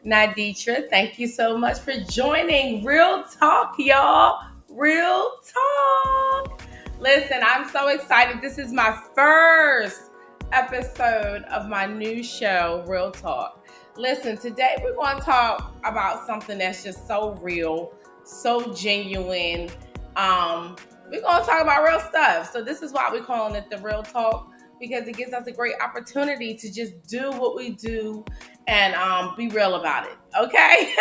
Ny'Detra. Thank you so much for joining Real Talk, y'all. Real Talk. Listen, I'm so excited. This is my first episode of my new show, Real Talk. Listen, today we're going to talk about something that's just so real, so genuine. We're going to talk about real stuff. So this is why we're calling it the Real Talk, because it gives us a great opportunity to just do what we do and be real about it. Okay.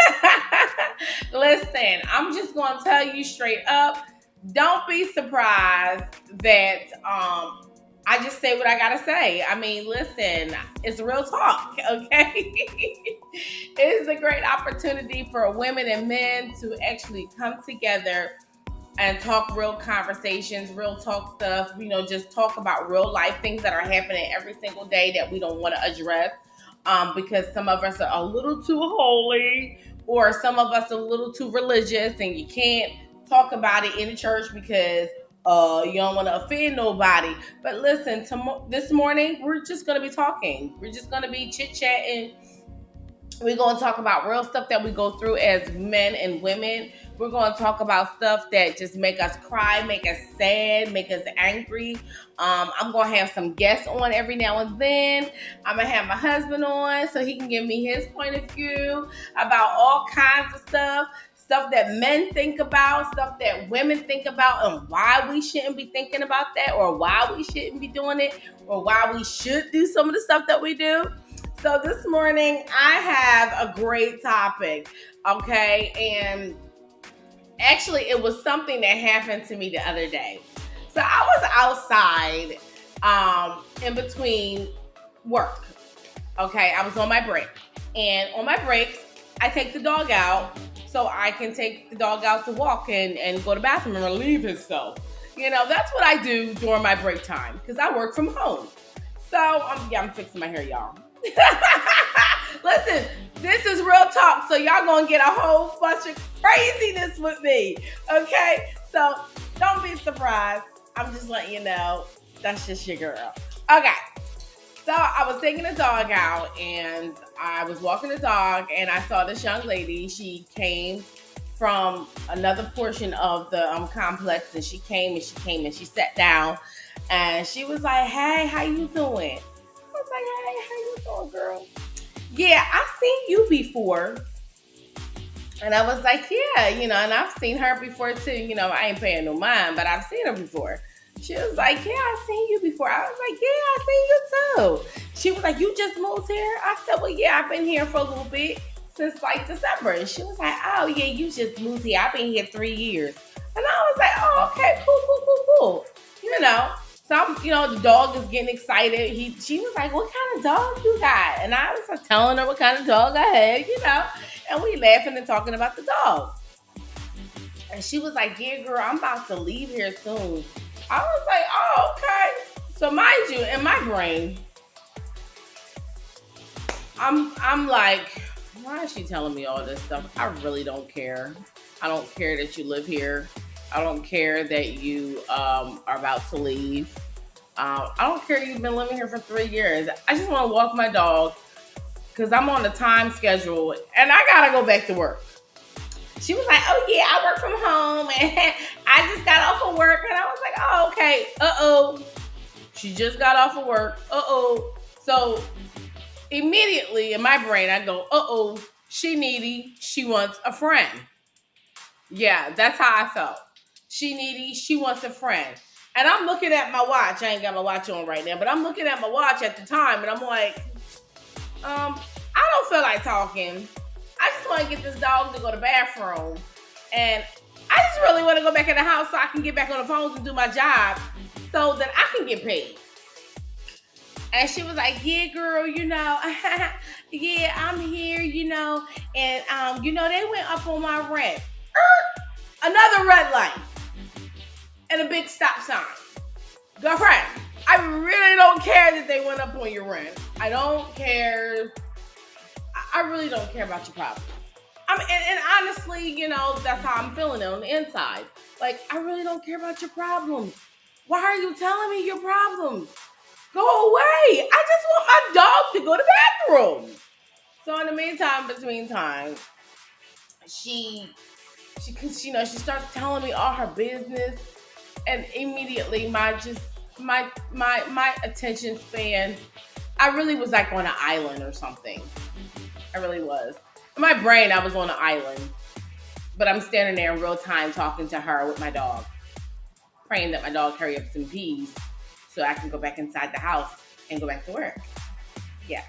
Listen, I'm just going to tell you straight up, don't be surprised that I just say what I gotta say. I mean, listen, it's real talk, okay? It is a great opportunity for women and men to actually come together and talk real conversations, real talk stuff, just talk about real life things that are happening every single day that we don't want to address, because some of us are a little too holy, or some of us are a little too religious, and you can't talk about it in the church because you don't want to offend nobody. But listen, this morning we're just going to be talking. We're just going to be chit-chatting. We're going to talk about real stuff that we go through as men and women. We're going to talk about stuff that just make us cry, make us sad, make us angry. I'm going to have some guests on every now and then. I'm going to have my husband on so he can give me his point of view about all kinds of stuff that men think about, stuff that women think about, and why we shouldn't be thinking about that, or why we shouldn't be doing it, or why we should do some of the stuff that we do. So this morning I have a great topic, okay? And actually it was something that happened to me the other day. So I was outside in between work, okay? I was on my break. And on my breaks, I take the dog out so I can take the dog out to walk and go to the bathroom and relieve himself. That's what I do during my break time because I work from home. So I'm fixing my hair, y'all. Listen, this is real talk, so y'all gonna get a whole bunch of craziness with me, okay? So don't be surprised. I'm just letting you know that's just your girl. Okay, so I was taking the dog out and I was walking the dog and I saw this young lady. She came from another portion of the complex, and she came and she sat down and she was like, "Hey, how you doing?" I was like, "Hey, how you doing, girl?" "Yeah, I've seen you before." And I was like, "Yeah, and I've seen her before too. I ain't paying no mind, but I've seen her before." She was like, "Yeah, I've seen you before." I was like, "Yeah, I've seen you too." She was like, "You just moved here?" I said, "Well, yeah, I've been here for a little bit since like December." And she was like, "Oh, yeah, you just moved here. I've been here 3 years." And I was like, "Oh, okay, cool. So the dog is getting excited. She was like, "What kind of dog you got?" And I was like telling her what kind of dog I had, and we laughing and talking about the dog. And she was like, "Yeah, girl, I'm about to leave here soon." I was like, "Oh, okay." So mind you, in my brain, I'm like, why is she telling me all this stuff? I really don't care. I don't care that you live here. I don't care that you are about to leave. I don't care you've been living here for 3 years. I just want to walk my dog because I'm on the time schedule and I gotta go back to work. She was like, "Oh yeah, I work from home and I just got off of work." And I was like, "Oh, okay. Uh-oh." She just got off of work. Uh-oh. So immediately in my brain, I go, "Uh-oh, she needy. She wants a friend." Yeah, that's how I felt. She needy. She wants a friend. And I'm looking at my watch. I ain't got my watch on right now, but I'm looking at my watch at the time, and I'm like, I don't feel like talking. I just want to get this dog to go to the bathroom. And I just really want to go back in the house so I can get back on the phones and do my job so that I can get paid. And she was like, "Yeah, girl, yeah, I'm here, and they went up on my rent." Another red light and a big stop sign. Girlfriend, I really don't care that they went up on your rent. I don't care. I really don't care about your problems. And honestly, that's how I'm feeling on the inside. Like, I really don't care about your problems. Why are you telling me your problems? Go away. I just want my dog to go to the bathroom. So in the meantime, between time, she cause she starts telling me all her business, and immediately my attention span, I really was like on an island or something. I really was. In my brain, I was on an island, but I'm standing there in real time talking to her with my dog, praying that my dog hurry up some peas so I can go back inside the house and go back to work. Yeah.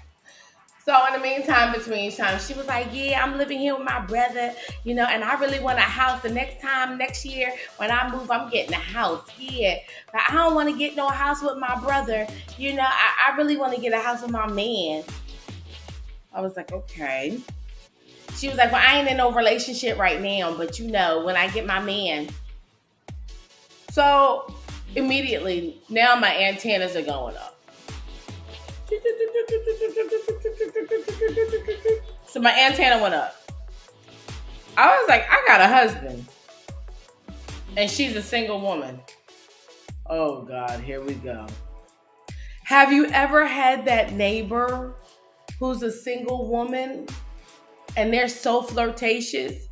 So in the meantime, between time, she was like, "Yeah, I'm living here with my brother, and I really want a house. The next year, when I move, I'm getting a house. Yeah, but I don't want to get no house with my brother. I really want to get a house with my man." I was like, "Okay." She was like, "Well, I ain't in no relationship right now, but when I get my man." So immediately, now my antennas are going up. So my antenna went up. I was like, I got a husband. And she's a single woman. Oh God, here we go. Have you ever had that neighbor who's a single woman and they're so flirtatious?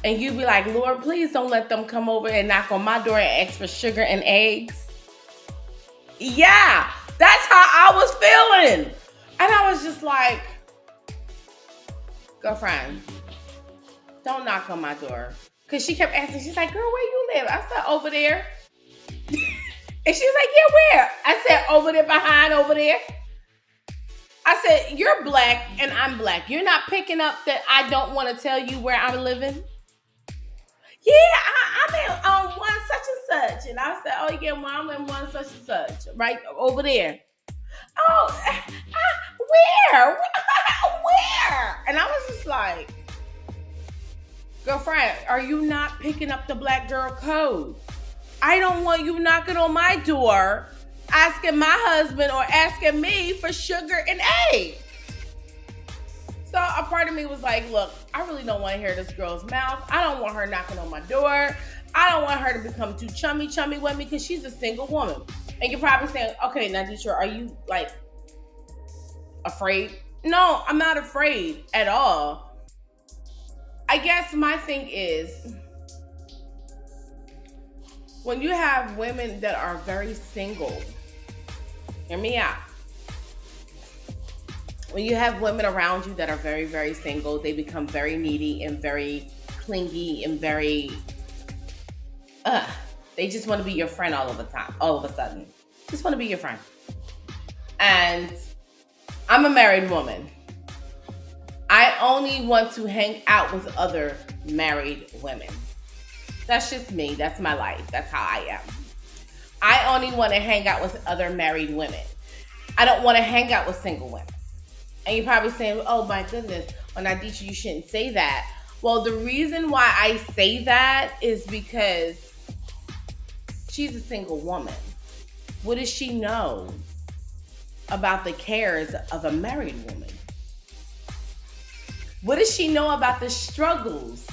And you be like, "Lord, please don't let them come over and knock on my door and ask for sugar and eggs." Yeah, that's how I was feeling. And I was just like, "Girlfriend, don't knock on my door." Because she kept asking, she's like, "Girl, where you live?" I said, "Over there." And she was like, "Yeah, where?" I said, "Over there, behind over there." I said, "You're black and I'm black. You're not picking up that I don't want to tell you where I'm living?" "Yeah, I'm in one such and such." And I said, "Oh, yeah, well, I'm in one such and such, right over there." "Oh, where? Where?" And I was just like, "Girlfriend, are you not picking up the black girl code? I don't want you knocking on my door, asking my husband or asking me for sugar and eggs." So a part of me was like, "Look, I really don't want to hear this girl's mouth. I don't want her knocking on my door. I don't want her to become too chummy with me because she's a single woman." And you're probably saying, "Okay, Ny'Detra, are you like afraid?" No, I'm not afraid at all. I guess my thing is, when you have women that are very single, hear me out. When you have women around you that are very, very single, they become very needy and very clingy and very, they just want to be your friend all of the time, all of a sudden. Just want to be your friend. And I'm a married woman. I only want to hang out with other married women. That's just me. That's my life. That's how I am. I only want to hang out with other married women. I don't want to hang out with single women. And you're probably saying, "Oh my goodness, well, Ny'Detra, you shouldn't say that." Well, the reason why I say that is because she's a single woman. What does she know about the cares of a married woman? What does she know about the struggles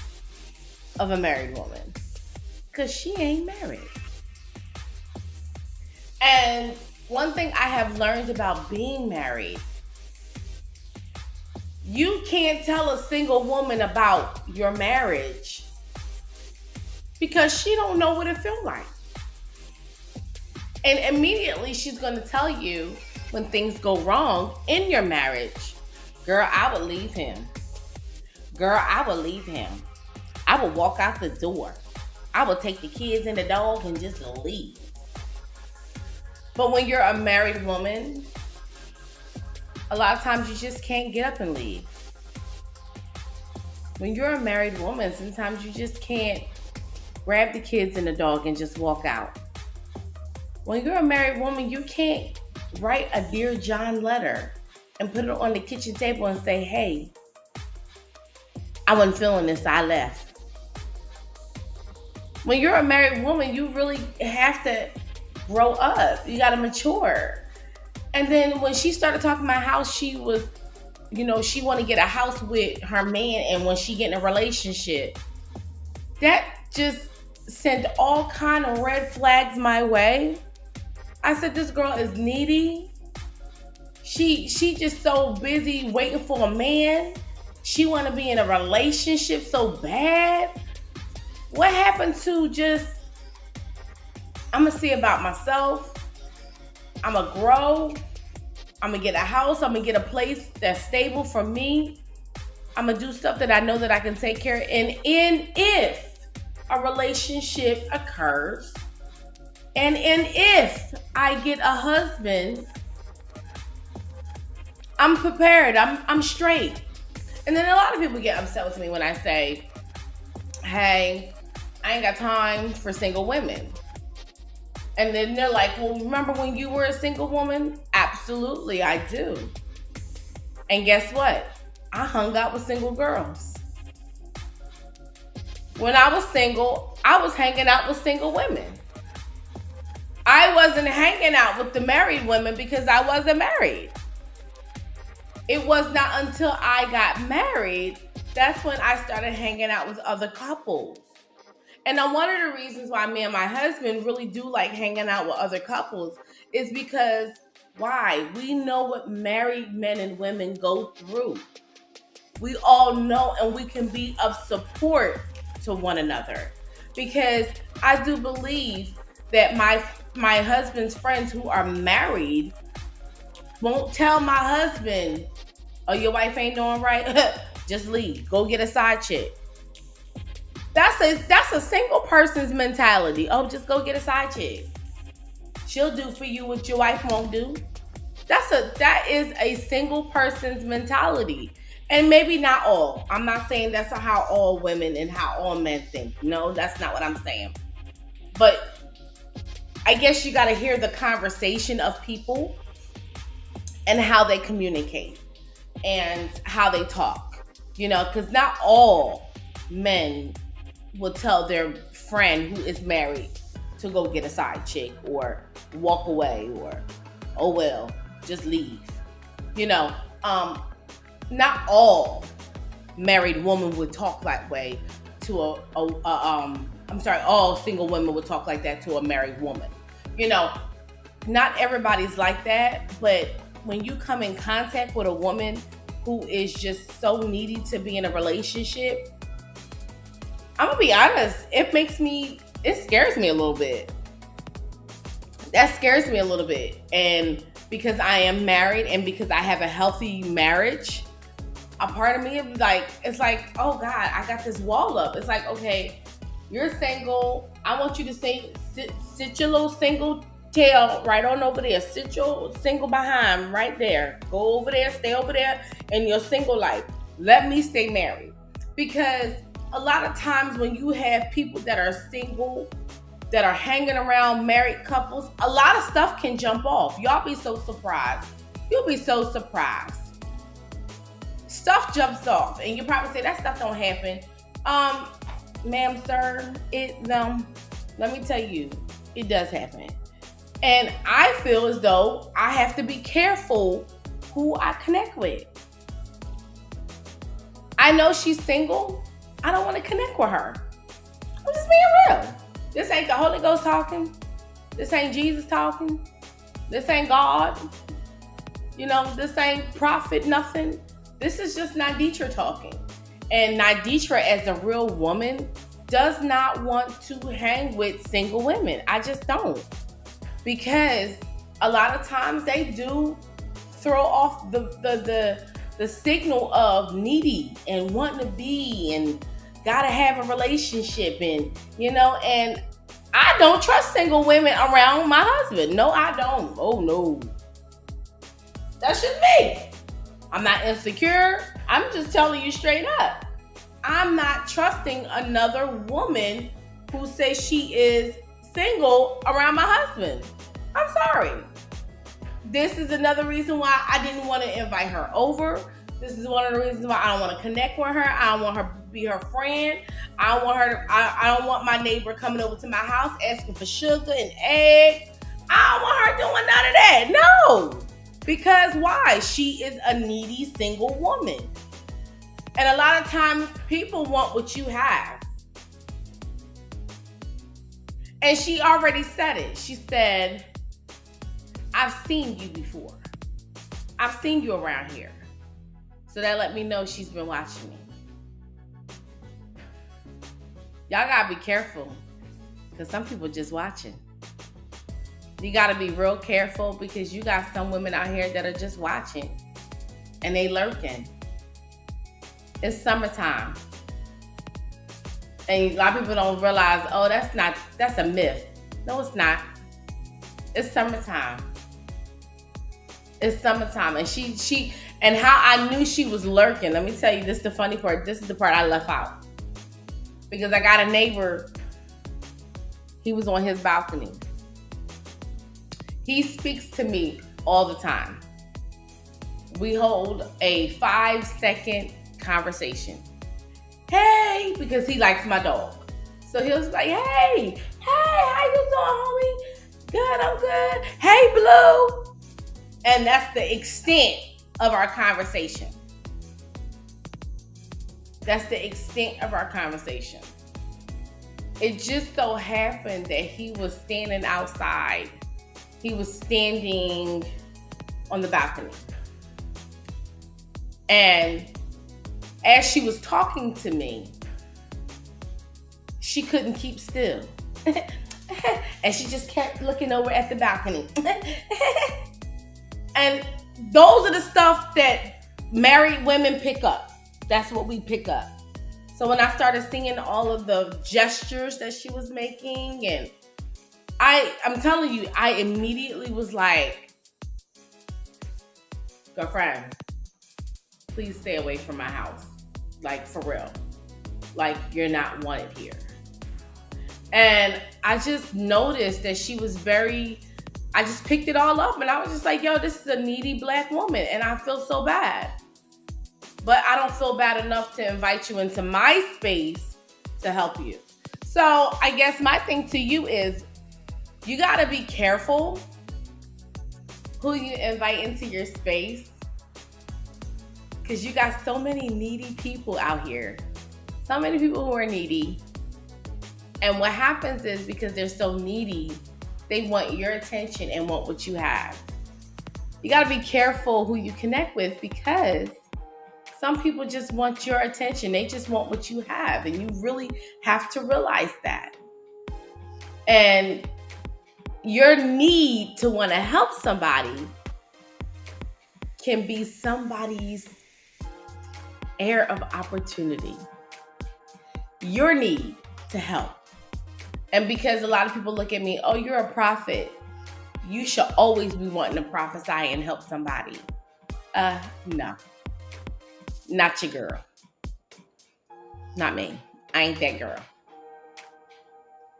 of a married woman? Because she ain't married. And one thing I have learned about being married, you can't tell a single woman about your marriage because she don't know what it feels like. And immediately she's going to tell you when things go wrong in your marriage, "Girl, I would leave him. Girl, I would leave him. I would walk out the door. I would take the kids and the dog and just leave." But when you're a married woman, a lot of times you just can't get up and leave. When you're a married woman, sometimes you just can't grab the kids and the dog and just walk out. When you're a married woman, you can't write a Dear John letter and put it on the kitchen table and say, "Hey, I wasn't feeling this, I left." When you're a married woman, you really have to grow up. You got to mature. And then when she started talking about how she was, she want to get a house with her man, and when she get in a relationship, that just sent all kind of red flags my way. I said, this girl is needy. She just so busy waiting for a man. She want to be in a relationship so bad. What happened to just, I'm gonna see about myself. I'm gonna grow. I'm gonna get a house. I'm gonna get a place that's stable for me. I'm gonna do stuff that I know that I can take care of. And if a relationship occurs, and if I get a husband, I'm prepared. I'm straight. And then a lot of people get upset with me when I say, hey, I ain't got time for single women. And then they're like, well, remember when you were a single woman? Absolutely, I do. And guess what? I hung out with single girls. When I was single, I was hanging out with single women. I wasn't hanging out with the married women because I wasn't married. It was not until I got married, that's when I started hanging out with other couples. And now one of the reasons why me and my husband really do like hanging out with other couples is because, why? We know what married men and women go through. We all know, and we can be of support to one another. Because I do believe that my husband's friends who are married won't tell my husband, oh, your wife ain't doing right? Just leave. Go get a side chick. That's a single person's mentality. Oh, just go get a side chick. She'll do for you what your wife won't do. That is a single person's mentality. And maybe not all. I'm not saying that's how all women and how all men think. No, that's not what I'm saying. But I guess you got to hear the conversation of people and how they communicate and how they talk. Because not all men will tell their friend who is married to go get a side chick or walk away or, oh well, just leave. Not all married women would talk that way to all single women would talk like that to a married woman. Not everybody's like that, but when you come in contact with a woman who is just so needy to be in a relationship, I'm gonna be honest, it scares me a little bit. That scares me a little bit. And because I am married and because I have a healthy marriage, a part of me it's like, oh God, I got this wall up. It's like, okay, you're single. I want you to sit your little single tail right on over there. Sit your single behind right there. Go over there, stay over there in your single life. Let me stay married. Because a lot of times when you have people that are single, that are hanging around married couples, a lot of stuff can jump off. Y'all be so surprised. You'll be so surprised. Stuff jumps off, and you probably say, that stuff don't happen. Ma'am, sir, let me tell you, it does happen. And I feel as though I have to be careful who I connect with. I know she's single. I don't want to connect with her. I'm just being real. This ain't the Holy Ghost talking. This ain't Jesus talking. This ain't God. This ain't prophet, nothing. This is just Ny'Detra talking. And Ny'Detra, as a real woman, does not want to hang with single women. I just don't. Because a lot of times they do throw off the signal of needy and wanting to be and gotta have a relationship and I don't trust single women around my husband. No, I don't. Oh no. That's just me. I'm not insecure. I'm just telling you straight up. I'm not trusting another woman who says she is single around my husband. I'm sorry. This is another reason why I didn't want to invite her over. This is one of the reasons why I don't want to connect with her. I don't want her to be her friend. I don't want my neighbor coming over to my house asking for sugar and eggs. I don't want her doing none of that. No. Because why? She is a needy single woman. And a lot of times people want what you have. And she already said it. She said, I've seen you before. I've seen you around here. So that let me know she's been watching me. Y'all gotta be careful because some people just watching. You gotta be real careful because you got some women out here that are just watching and they lurking. It's summertime. And a lot of people don't realize, oh, that's a myth. No, it's not. It's summertime. It's summertime. And how I knew she was lurking, let me tell you, this is the funny part. This is the part I left out. Because I got a neighbor, he was on his balcony. He speaks to me all the time. We hold a 5-second conversation. Hey, because he likes my dog. So he was like, hey, how you doing, homie? Good, I'm good. Hey, Blue. And that's the extent of our conversation. That's the extent of our conversation. It just so happened that he was standing outside. He was standing on the balcony. And as she was talking to me, she couldn't keep still. And she just kept looking over at the balcony. And those are the stuff that married women pick up. That's what we pick up. So when I started seeing all of the gestures that she was making, and I'm telling you, I immediately was like, girlfriend, please stay away from my house. Like, for real. Like, you're not wanted here. And I just noticed that she was I just picked it all up and I was just like, yo, this is a needy black woman and I feel so bad. But I don't feel bad enough to invite you into my space to help you. So I guess my thing to you is you gotta be careful who you invite into your space, because you got so many needy people out here. So many people who are needy. And what happens is, because they're so needy, they want your attention and want what you have. You gotta be careful who you connect with, because some people just want your attention. They just want what you have. And you really have to realize that. And your need to want to help somebody can be somebody's air of opportunity. Your need to help. And because a lot of people look at me, oh, you're a prophet, you should always be wanting to prophesy and help somebody. No. Not your girl. Not me. I ain't that girl.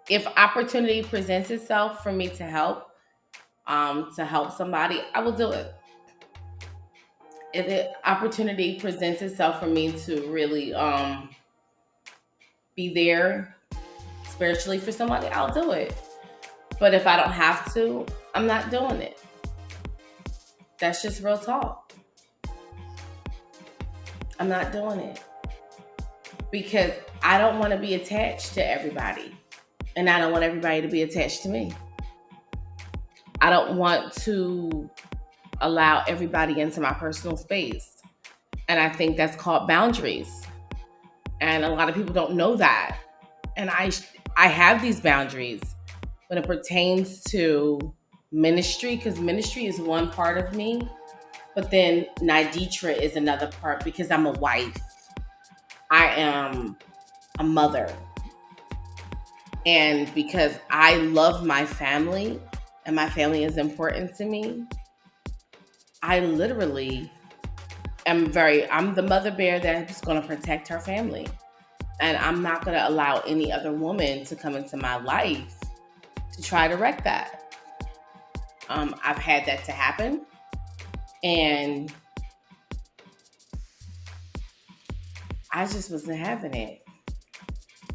If opportunity presents itself for me to help somebody, I will do it. If the opportunity presents itself for me to really be there spiritually for somebody, I'll do it. But if I don't have to, I'm not doing it. That's just real talk. I'm not doing it. Because I don't want to be attached to everybody. And I don't want everybody to be attached to me. I don't want to allow everybody into my personal space. And I think that's called boundaries. And a lot of people don't know that. And I have these boundaries when it pertains to ministry, because ministry is one part of me. But then Ny'Detra is another part, because I'm a wife. I am a mother. And because I love my family and my family is important to me, I literally I'm the mother bear that's going to protect her family. And I'm not going to allow any other woman to come into my life to try to wreck that. I've had that to happen. And I just wasn't having it.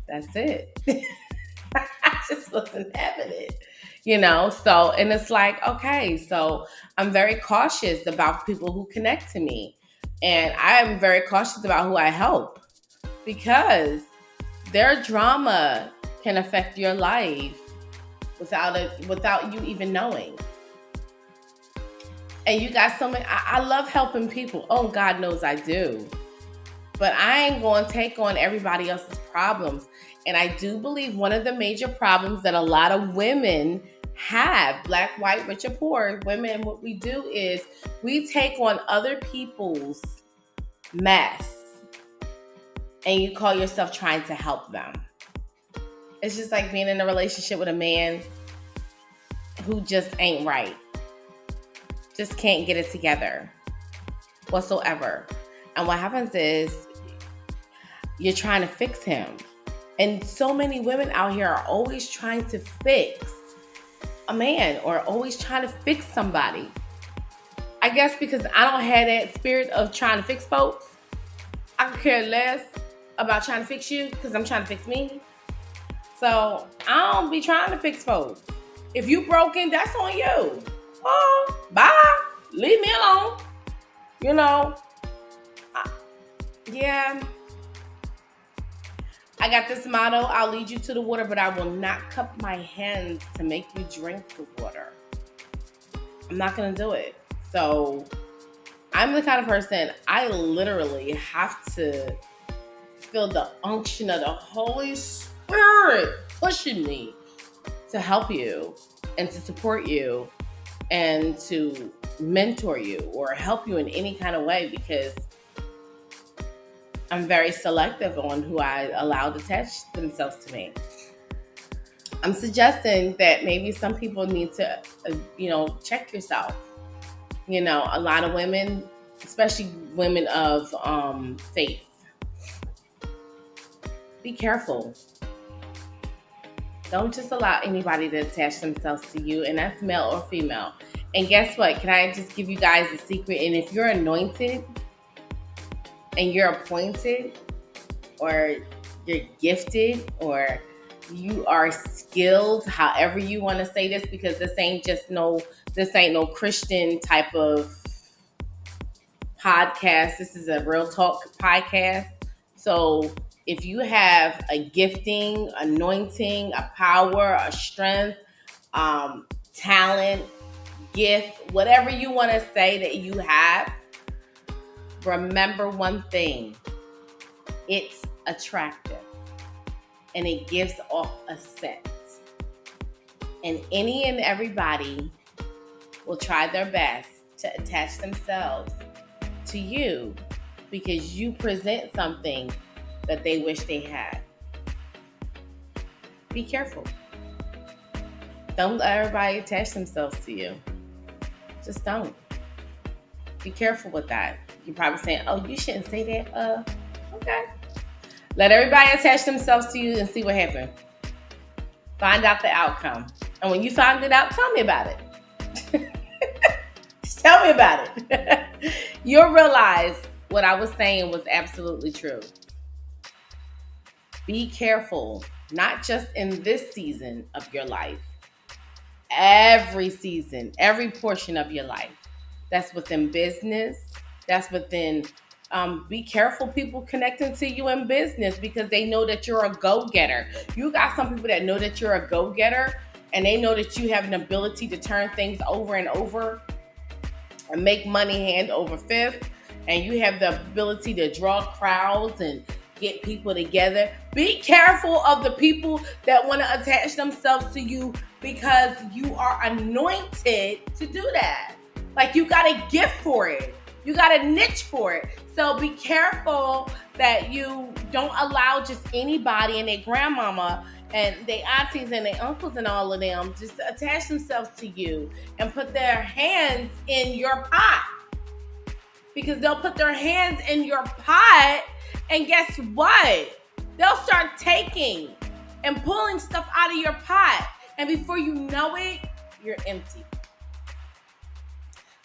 That's it. I just wasn't having it. So, and it's like, okay, so I'm very cautious about people who connect to me. And I am very cautious about who I help, because their drama can affect your life without you even knowing. And you got so many. I love helping people. Oh, God knows I do. But I ain't going to take on everybody else's problems. And I do believe one of the major problems that a lot of women have, black, white, rich, or poor, women, what we do is we take on other people's mess and you call yourself trying to help them. It's just like being in a relationship with a man who just ain't right. Just can't get it together whatsoever. And what happens is you're trying to fix him. And so many women out here are always trying to fix a man or always trying to fix somebody. I guess because I don't have that spirit of trying to fix folks. I could care less about trying to fix you because I'm trying to fix me. So I don't be trying to fix folks. If you broken, that's on you. Oh, bye. Leave me alone. You know, yeah. I got this motto, I'll lead you to the water, but I will not cup my hands to make you drink the water. I'm not going to do it. So I'm the kind of person, I literally have to feel the unction of the Holy Spirit pushing me to help you and to support you and to mentor you or help you in any kind of way, because I'm very selective on who I allow to attach themselves to me. I'm suggesting that maybe some people need to, check yourself. A lot of women, especially women of faith, be careful. Don't just allow anybody to attach themselves to you, and that's male or female. And guess what? Can I just give you guys a secret? And if you're anointed and you're appointed or you're gifted or you are skilled, however you want to say this, because this ain't no Christian type of podcast. This is a real talk podcast. So if you have a gifting, anointing, a power, a strength, talent, gift, whatever you want to say that you have, remember one thing. It's attractive and it gives off a scent. And any and everybody will try their best to attach themselves to you because you present something that they wish they had. Be careful. Don't let everybody attach themselves to you. Just don't. Be careful with that. You're probably saying, oh, you shouldn't say that. Okay. Let everybody attach themselves to you and see what happens. Find out the outcome. And when you find it out, tell me about it. Just tell me about it. You'll realize what I was saying was absolutely true. Be careful, not just in this season of your life. Every season, every portion of your life. That's within business. That's within, be careful people connecting to you in business because they know that you're a go-getter. You got some people that know that you're a go-getter and they know that you have an ability to turn things over and over and make money hand over fist. And you have the ability to draw crowds and get people together. Be careful of the people that want to attach themselves to you because you are anointed to do that. Like you got a gift for it. You got a niche for it. So be careful that you don't allow just anybody and their grandmama and their aunties and their uncles and all of them just to attach themselves to you and put their hands in your pot. Because they'll put their hands in your pot and guess what? They'll start taking and pulling stuff out of your pot. And before you know it, you're empty.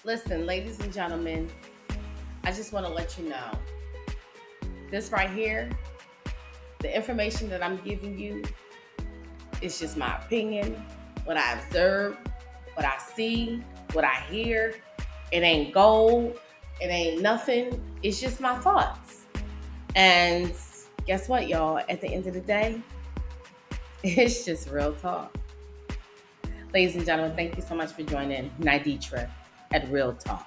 Listen, ladies and gentlemen, I just want to let you know, this right here, the information that I'm giving you is just my opinion, what I observe, what I see, what I hear. It ain't gold. It ain't nothing. It's just my thoughts. And guess what, y'all? At the end of the day, it's just real talk. Ladies and gentlemen, thank you so much for joining Ny'Detra. at Real Talk.